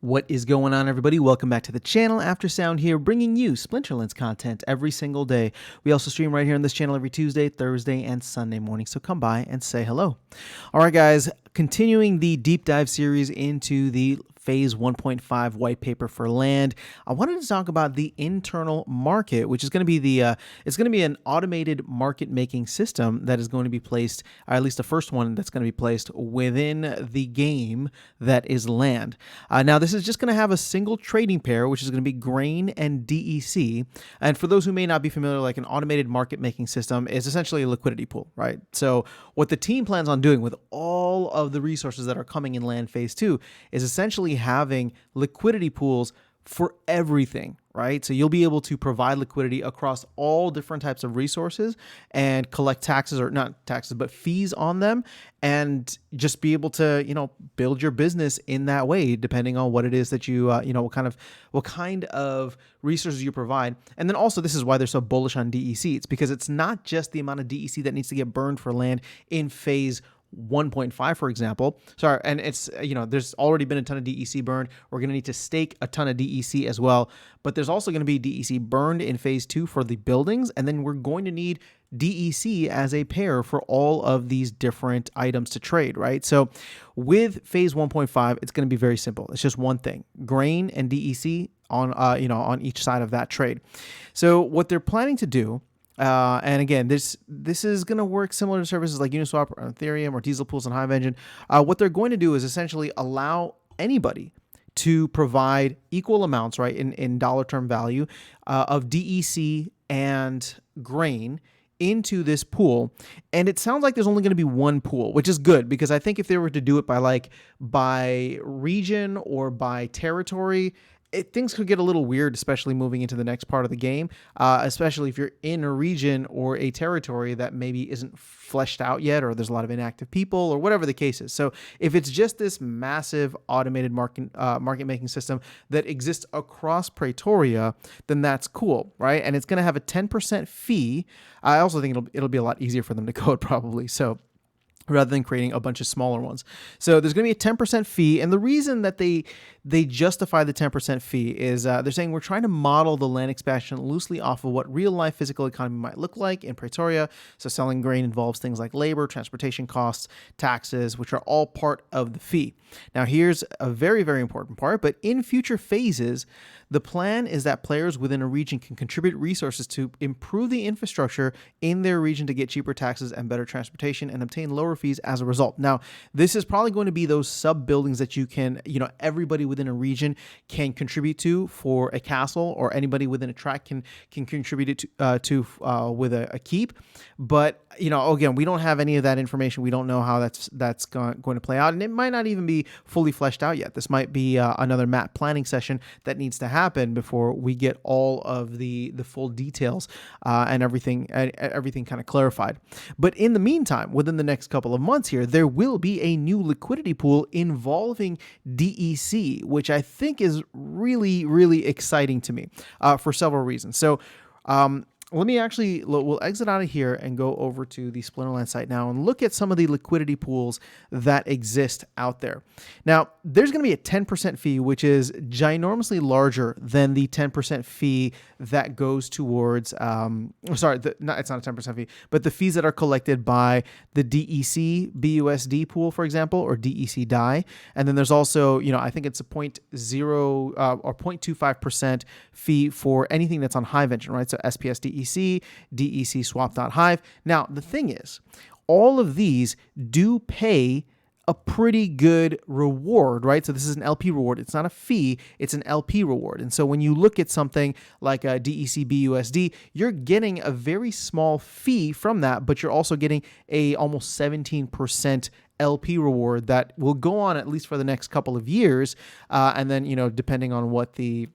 What is going on, everybody? Welcome back to the channel. Aftersound here, bringing you Splinterlands content every single day. We also stream right here on this channel every Tuesday, Thursday, and Sunday morning, so come by and say hello. All right, guys, continuing the deep dive series into the Phase 1.5 white paper for land, I wanted to talk about the internal market, which is going to be it's going to be an automated market making system that is going to be placed, or at least the first one that's going to be placed within the game that is land. Now, this is just going to have a single trading pair, which is going to be grain and DEC. And for those who may not be familiar, like an automated market making system is essentially a liquidity pool, right? So what the team plans on doing with all of the resources that are coming in land phase 2 is essentially having liquidity pools for everything, right? So you'll be able to provide liquidity across all different types of resources and collect taxes, or not taxes, but fees on them, and just be able to, build your business in that way, depending on what it is that you, what kind of resources you provide. And then also, this is why they're so bullish on DEC. It's because it's not just the amount of DEC that needs to get burned for land in phase 1.5, for example. Sorry, and it's, there's already been a ton of DEC burned. We're going to need to stake a ton of DEC as well, but there's also going to be DEC burned in phase 2 for the buildings, and then we're going to need DEC as a pair for all of these different items to trade, right? So with phase 1.5, it's going to be very simple. It's just one thing: grain and DEC on on each side of that trade. So what they're planning to do, and again, this is going to work similar to services like Uniswap or Ethereum or diesel pools and Hive Engine. What they're going to do is essentially allow anybody to provide equal amounts, right, in dollar term value of DEC and grain into this pool. And it sounds like there's only going to be one pool, which is good, because I think if they were to do it by region or by territory, things could get a little weird, especially moving into the next part of the game, especially if you're in a region or a territory that maybe isn't fleshed out yet, or there's a lot of inactive people, or whatever the case is. So if it's just this massive automated market making system that exists across Pretoria, then that's cool, right? And it's going to have a 10% fee. I also think it'll be a lot easier for them to code, probably. So rather than creating a bunch of smaller ones. So there's going to be a 10% fee. And the reason that they justify the 10% fee is they're saying we're trying to model the land expansion loosely off of what real life physical economy might look like in Pretoria. So selling grain involves things like labor, transportation costs, taxes, which are all part of the fee. Now, here's a very, very important part, but in future phases, the plan is that players within a region can contribute resources to improve the infrastructure in their region to get cheaper taxes and better transportation and obtain lower fees as a result. Now, this is probably going to be those sub buildings that you can, everybody within a region can contribute to for a castle, or anybody within a tract can contribute it to with a keep. But, again, we don't have any of that information. We don't know how that's going to play out, and it might not even be fully fleshed out yet. This might be another map planning session that needs to happen before we get all of the full details and everything kind of clarified. But in the meantime, within the next couple of months here, there will be a new liquidity pool involving DEC, which I think is really, really exciting to me for several reasons. So we'll exit out of here and go over to the Splinterland site now and look at some of the liquidity pools that exist out there. Now, there's going to be a 10% fee, which is ginormously larger than the 10% fee that goes towards, it's not a 10% fee, but the fees that are collected by the DEC BUSD pool, for example, or DEC DAI. And then there's also, I think it's a 0.0 or 0.25% fee for anything that's on Hive Engine, right? So SPS DEC, DEC swap.hive. Now, the thing is, all of these do pay a pretty good reward, right? So this is an LP reward. It's not a fee, it's an LP reward. And so when you look at something like a DEC BUSD, you're getting a very small fee from that, but you're also getting a almost 17% LP reward that will go on at least for the next couple of years. And then, depending on what the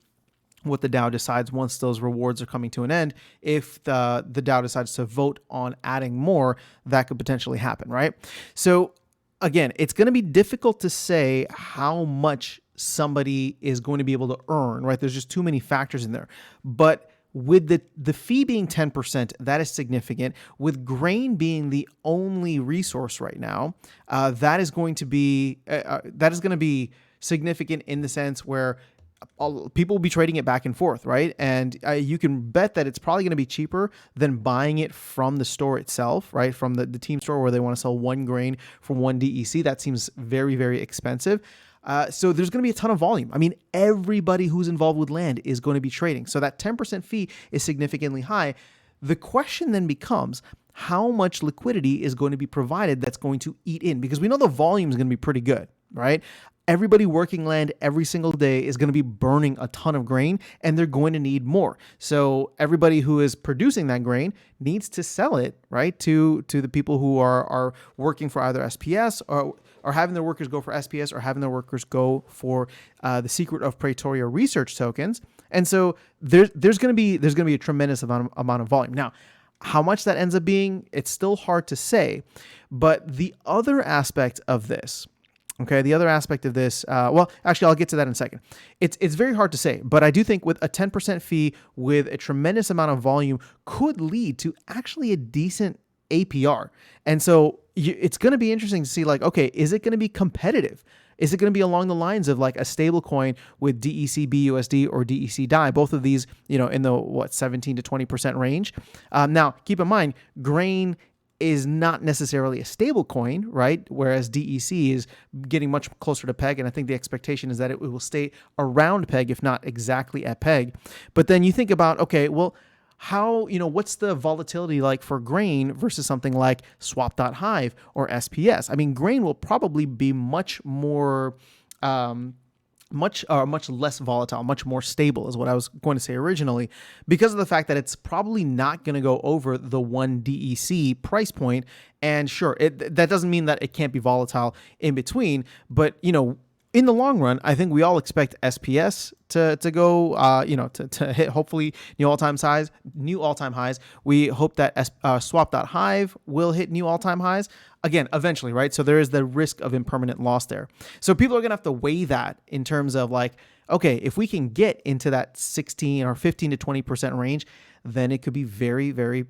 DAO decides once those rewards are coming to an end, if the DAO decides to vote on adding more, that could potentially happen, right? So again, it's going to be difficult to say how much somebody is going to be able to earn, right? There's just too many factors in there. But with the fee being 10%, that is significant. With grain being the only resource right now, that is going to be significant in the sense where people will be trading it back and forth, right? And you can bet that it's probably going to be cheaper than buying it from the store itself, right? From the team store where they want to sell one grain for one DEC. That seems very, very expensive. So there's going to be a ton of volume. I mean, everybody who's involved with land is going to be trading. So that 10% fee is significantly high. The question then becomes, how much liquidity is going to be provided that's going to eat in? Because we know the volume is going to be pretty good, right? Everybody working land every single day is going to be burning a ton of grain, and they're going to need more. So everybody who is producing that grain needs to sell it, right, to the people who are working for either SPS or having their workers go for SPS or having their workers go for the Secret of Praetoria research tokens. And so there's going to be a tremendous amount of volume. Now, how much that ends up being, it's still hard to say. But the other aspect of this, well, actually, I'll get to that in a second. It's very hard to say, but I do think with a 10% fee with a tremendous amount of volume could lead to actually a decent APR. And so it's going to be interesting to see, like, okay, is it going to be competitive? Is it going to be along the lines of like a stable coin with DEC BUSD or DEC DAI? Both of these, in the 17 to 20% range. Now, keep in mind, grain is not necessarily a stable coin, right? Whereas DEC is getting much closer to peg. And I think the expectation is that it will stay around peg, if not exactly at peg. But then you think about, okay, well, how, what's the volatility like for grain versus something like swap.hive or SPS? I mean, grain will probably be much more, much less volatile, much more stable is what I was going to say originally, because of the fact that it's probably not going to go over the 1 DEC price point. And sure, that doesn't mean that it can't be volatile in between, but in the long run, I think we all expect SPS to go, to hit hopefully new all-time highs. We hope that swap.hive will hit new all-time highs again eventually, right? So there is the risk of impermanent loss there. So people are gonna have to weigh that in terms of like, okay, if we can get into that 16 or 15 to 20% range, then it could be very, very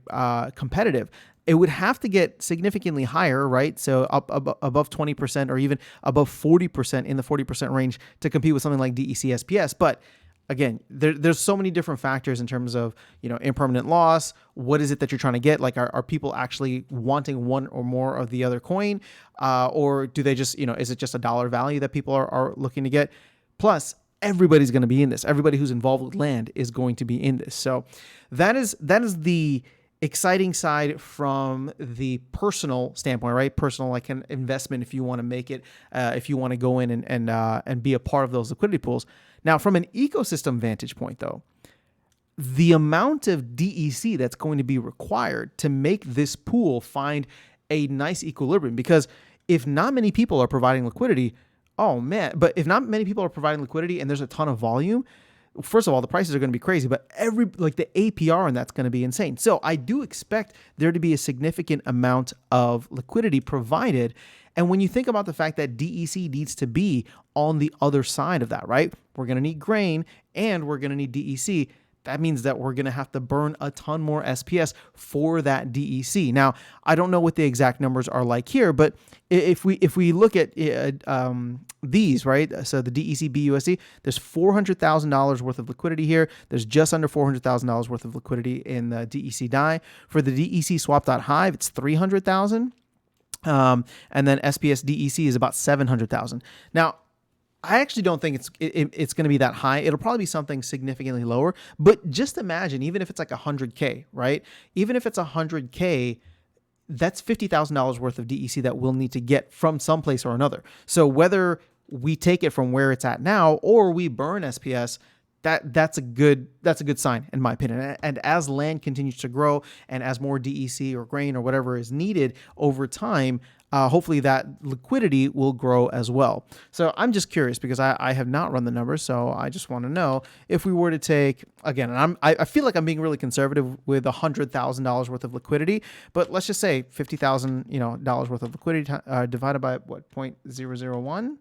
competitive. It would have to get significantly higher, right? So up above 20% or even above 40% in the 40% range to compete with something like DEC SPS. But again, there's so many different factors in terms of, impermanent loss. What is it that you're trying to get? Like, are people actually wanting one or more of the other coin? Or do they just, is it just a dollar value that people are looking to get? Plus, everybody's going to be in this. Everybody who's involved with land is going to be in this. So that is the exciting side from the personal standpoint, right? Personal, like an investment, if you want to make it, if you want to go in and be a part of those liquidity pools. Now, from an ecosystem vantage point, though, the amount of DEC that's going to be required to make this pool find a nice equilibrium, because if not many people are providing liquidity, if not many people are providing liquidity and there's a ton of volume, first of all, the prices are going to be crazy, but the APR on that's going to be insane. So I do expect there to be a significant amount of liquidity provided. And when you think about the fact that DEC needs to be on the other side of that, right? We're going to need grain and we're going to need DEC. That means that we're going to have to burn a ton more SPS for that DEC. Now, I don't know what the exact numbers are like here, but if we look at these, right? So the DEC BUSD, there's $400,000 worth of liquidity here. There's just under $400,000 worth of liquidity in the DEC DAI. For the DEC swap.hive, it's $300,000. And then SPS DEC is about $700,000. Now, I actually don't think it's going to be that high. It'll probably be something significantly lower. But just imagine, even if it's like 100K, right? Even if it's 100K, that's $50,000 worth of DEC that we'll need to get from someplace or another. So whether we take it from where it's at now or we burn SPS, that's a good sign in my opinion. And as land continues to grow and as more DEC or grain or whatever is needed over time, hopefully that liquidity will grow as well. So I'm just curious because I have not run the numbers, so I just want to know if we were to take, again, and I feel like I'm being really conservative with $100,000 worth of liquidity, but let's just say $50,000 dollars worth of liquidity divided by what, 0.001.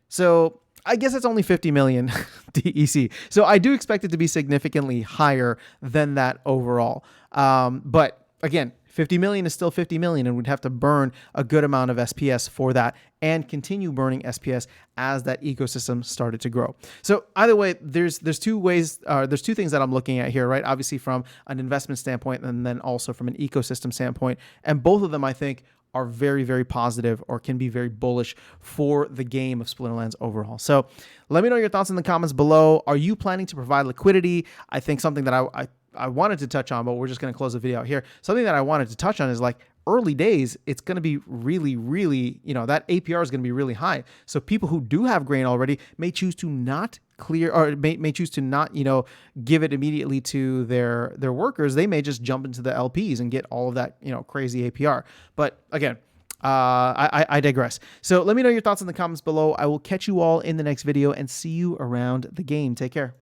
So I guess it's only 50 million DEC. So I do expect it to be significantly higher than that overall. But again, 50 million is still 50 million, and we'd have to burn a good amount of SPS for that and continue burning SPS as that ecosystem started to grow. So either way, there's two ways, there's two things that I'm looking at here, right? Obviously from an investment standpoint, and then also from an ecosystem standpoint. And both of them, I think, are very, very positive or can be very bullish for the game of Splinterlands overall. So let me know your thoughts in the comments below. Are you planning to provide liquidity? I think something that I wanted to touch on, but we're just going to close the video out here. Something that I wanted to touch on is like early days, it's going to be really, really, that APR is going to be really high. So people who do have grain already may choose to not clear, or may choose to not, give it immediately to their workers. They may just jump into the LPs and get all of that, crazy APR. But again, I digress. So let me know your thoughts in the comments below. I will catch you all in the next video and see you around the game. Take care.